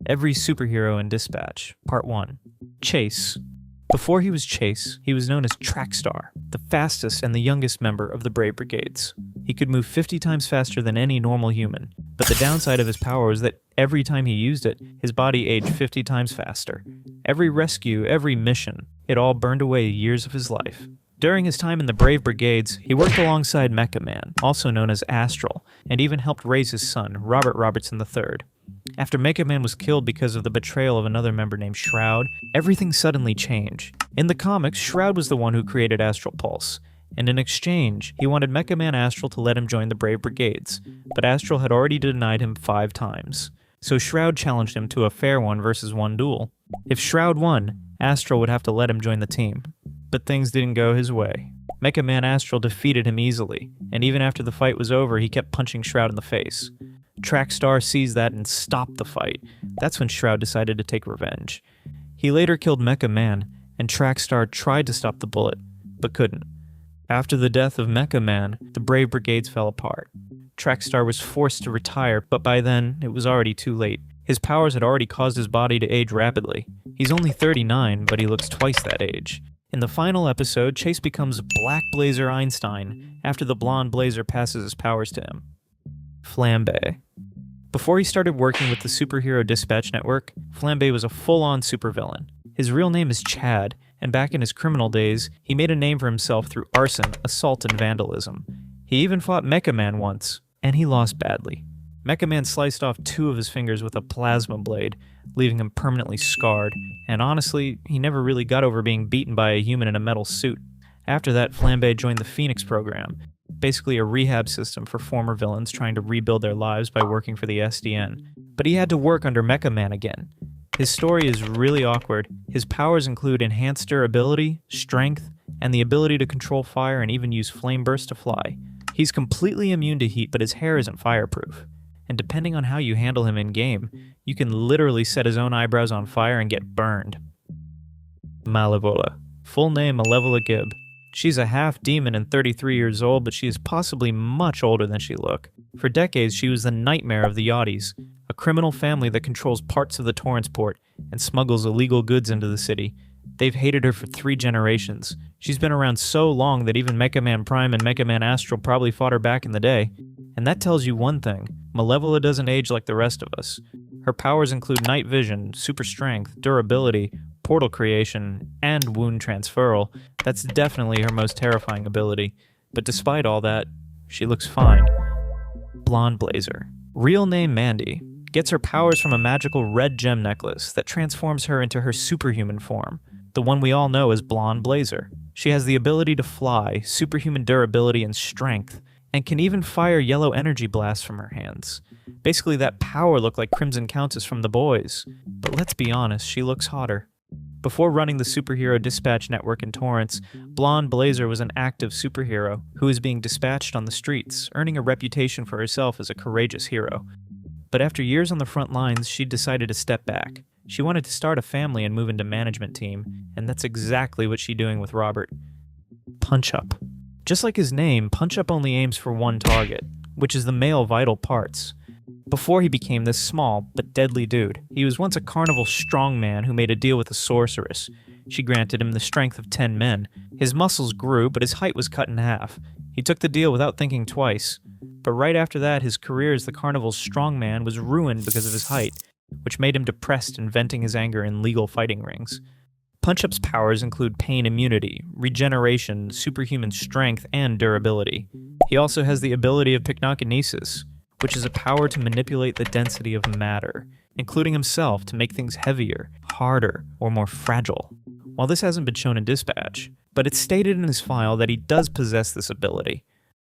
Every superhero in Dispatch, Part 1. Chase. Before he was Chase, he was known as Trackstar, the fastest and the youngest member of the Brave Brigades. He could move 50 times faster than any normal human, but the downside of his power was that every time he used it, his body aged 50 times faster. Every rescue, every mission, it all burned away years of his life. During his time in the Brave Brigades, he worked alongside Mecha Man, also known as Astral, and even helped raise his son, Robert Robertson III. After Mecha Man was killed because of the betrayal of another member named Shroud, everything suddenly changed. In the comics, Shroud was the one who created Astral Pulse, and in exchange, he wanted Mecha Man Astral to let him join the Brave Brigades, but Astral had already denied him 5 times. So Shroud challenged him to a fair 1-versus-1 duel. If Shroud won, Astral would have to let him join the team. But things didn't go his way. Mecha Man Astral defeated him easily, and even after the fight was over, he kept punching Shroud in the face. Trackstar sees that and stopped the fight. That's when Shroud decided to take revenge. He later killed Mecha Man, and Trackstar tried to stop the bullet, but couldn't. After the death of Mecha Man, the Brave Brigades fell apart. Trackstar was forced to retire, but by then, it was already too late. His powers had already caused his body to age rapidly. He's only 39, but he looks twice that age. In the final episode, Chase becomes Black Blazer Einstein after the blonde Blazer passes his powers to him. Flambae. Before he started working with the Superhero Dispatch Network, Flambae was a full-on supervillain. His real name is Chad, and back in his criminal days, he made a name for himself through arson, assault, and vandalism. He even fought Mecha Man once, and he lost badly. Mecha Man sliced off 2 of his fingers with a plasma blade, leaving him permanently scarred, and honestly, he never really got over being beaten by a human in a metal suit. After that, Flambae joined the Phoenix program, basically a rehab system for former villains trying to rebuild their lives by working for the SDN. But he had to work under Mecha Man again. His story is really awkward. His powers include enhanced durability, strength, and the ability to control fire and even use flame bursts to fly. He's completely immune to heat, but his hair isn't fireproof. And depending on how you handle him in-game, you can literally set his own eyebrows on fire and get burned. Malevola. Full name Malevola Gibb. She's a half-demon and 33 years old, but she is possibly much older than she looks. For decades, she was the nightmare of the Yachties, a criminal family that controls parts of the Torrance port and smuggles illegal goods into the city. They've hated her for 3 generations. She's been around so long that even Mecha Man Prime and Mecha Man Astral probably fought her back in the day. And that tells you one thing: Malevola doesn't age like the rest of us. Her powers include night vision, super strength, durability, portal creation, and wound transferal. That's definitely her most terrifying ability. But despite all that, she looks fine. Blonde Blazer. Real name Mandy. Gets her powers from a magical red gem necklace that transforms her into her superhuman form, the one we all know as Blonde Blazer. She has the ability to fly, superhuman durability and strength, and can even fire yellow energy blasts from her hands. Basically, that power looked like Crimson Countess from The Boys. But let's be honest, she looks hotter. Before running the Superhero Dispatch Network in Torrance, Blonde Blazer was an active superhero who was being dispatched on the streets, earning a reputation for herself as a courageous hero. But after years on the front lines, she decided to step back. She wanted to start a family and move into management team, and that's exactly what she's doing with Robert. Punch-Up. Just like his name, Punch-Up only aims for one target, which is the male vital parts. Before he became this small but deadly dude, he was once a carnival strongman who made a deal with a sorceress. She granted him the strength of 10 men. His muscles grew, but his height was cut in half. He took the deal without thinking twice. But right after that, his career as the carnival's strongman was ruined because of his height, which made him depressed and venting his anger in legal fighting rings. Punch-Up's powers include pain immunity, regeneration, superhuman strength, and durability. He also has the ability of pycnokinesis, which is a power to manipulate the density of matter, including himself, to make things heavier, harder, or more fragile. While this hasn't been shown in Dispatch, but it's stated in his file that he does possess this ability.